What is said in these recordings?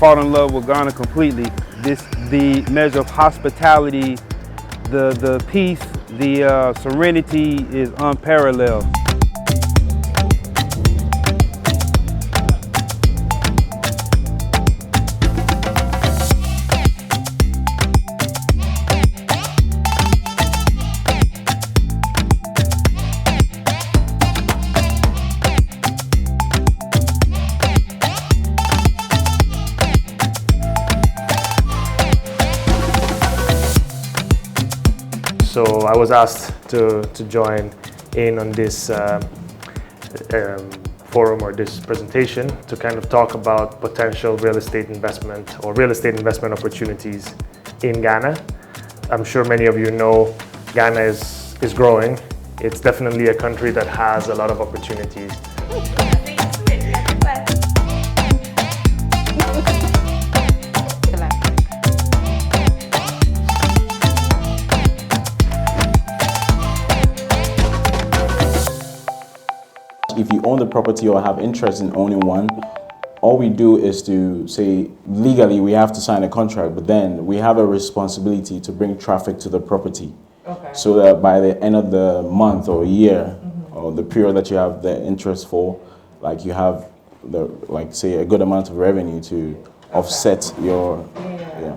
fall in love with Ghana completely. The measure of hospitality, the peace, the serenity is unparalleled. So I was asked to join in on this forum or this presentation to kind of talk about potential real estate investment or real estate investment opportunities in Ghana. I'm sure many of you know Ghana is growing. It's definitely a country that has a lot of opportunities. If you own the property or have interest in owning one, all we do is to say legally we have to sign a contract, but then we have a responsibility to bring traffic to the property. Okay. So that by the end of the month or year or the period that you have the interest for, like you have the say a good amount of revenue to offset your yeah.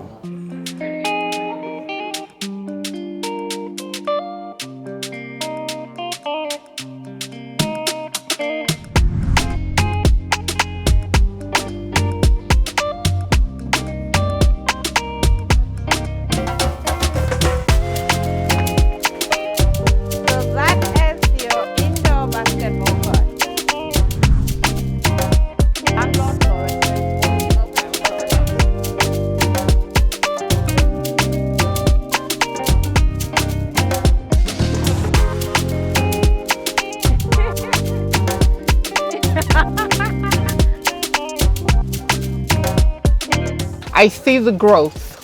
I see the growth,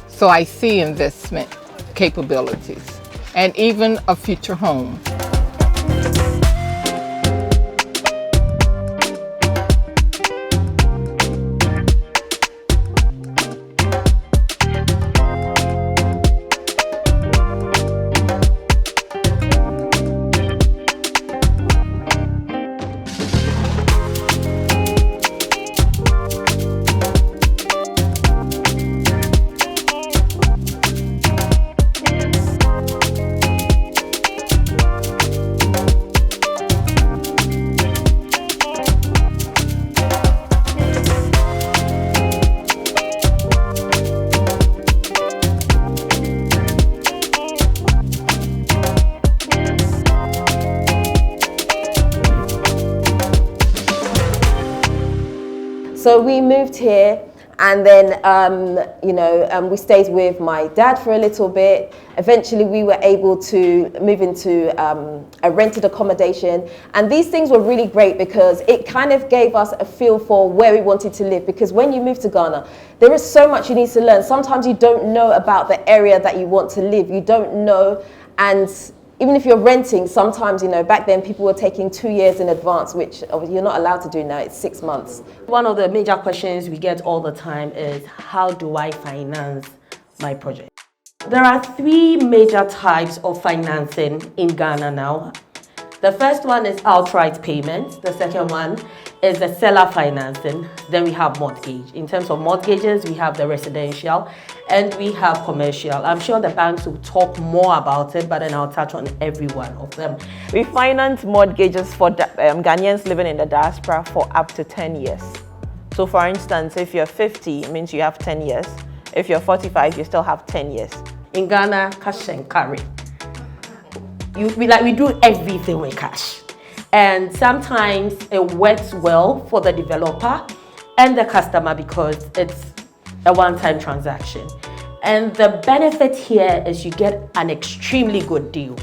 so I see investment capabilities and even a future home. So we moved here, and then we stayed with my dad for a little bit. Eventually we were able to move into a rented accommodation, and these things were really great because it kind of gave us a feel for where we wanted to live, because when you move to Ghana, there is so much you need to learn. Sometimes you don't know about the area that you want to live. You don't know, and even if you're renting, sometimes, back then people were taking 2 years in advance, which you're not allowed to do now, it's 6 months. One of the major questions we get all the time is, how do I finance my project? There are 3 major types of financing in Ghana now. The first one is outright payment. The second one is the seller financing. Then we have mortgage. In terms of mortgages, we have the residential and we have commercial. I'm sure the banks will talk more about it, but then I'll touch on every one of them. We finance mortgages for Ghanaians living in the diaspora for up to 10 years. So for instance, if you're 50, it means you have 10 years. If you're 45, you still have 10 years. In Ghana, cash and carry. We do everything with cash. And sometimes it works well for the developer and the customer because it's a one-time transaction. And the benefit here is you get an extremely good deal.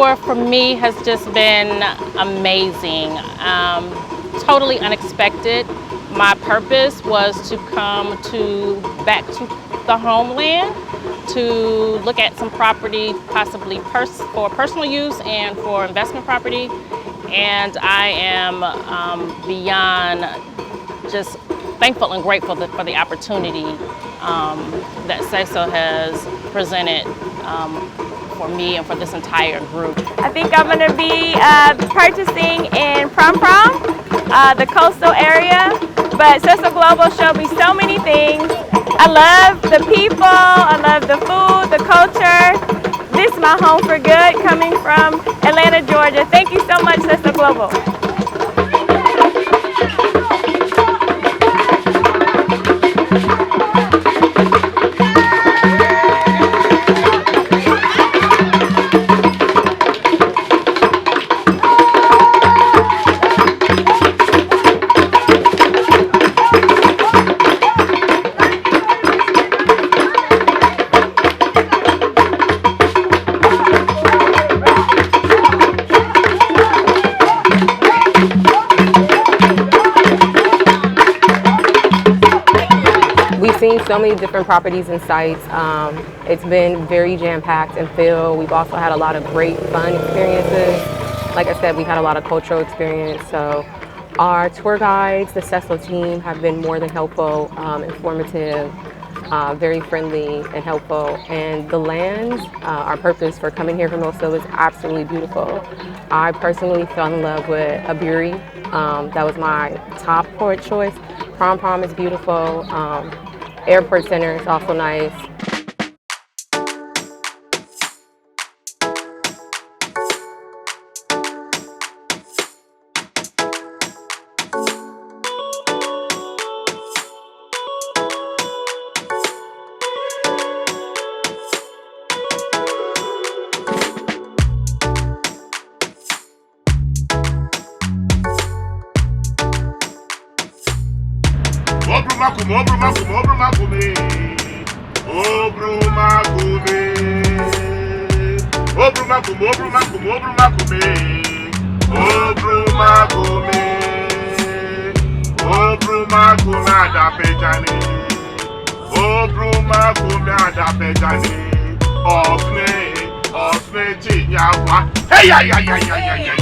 tour for me has just been amazing, totally unexpected. My purpose was to come back to the homeland to look at some property, possibly for personal use and for investment property. And I am beyond just thankful and grateful for the opportunity that Seso has presented for me and for this entire group. I think I'm going to be purchasing in Prom Prom, the coastal area, but Seso Global showed me so many things. I love the people, I love the food, the culture. This is my home for good, coming from Atlanta, Georgia. Thank you so much, Seso Global. We've seen so many different properties and sites. It's been very jam-packed and filled. We've also had a lot of great fun experiences. Like I said, we've had a lot of cultural experience. So our tour guides, the Seso team, have been more than helpful, informative, very friendly and helpful. And the lands, our purpose for coming here from Oso is absolutely beautiful. I personally fell in love with Aburi. That was my top port choice. Prom Prom is beautiful. Airport Center is also nice. Hey,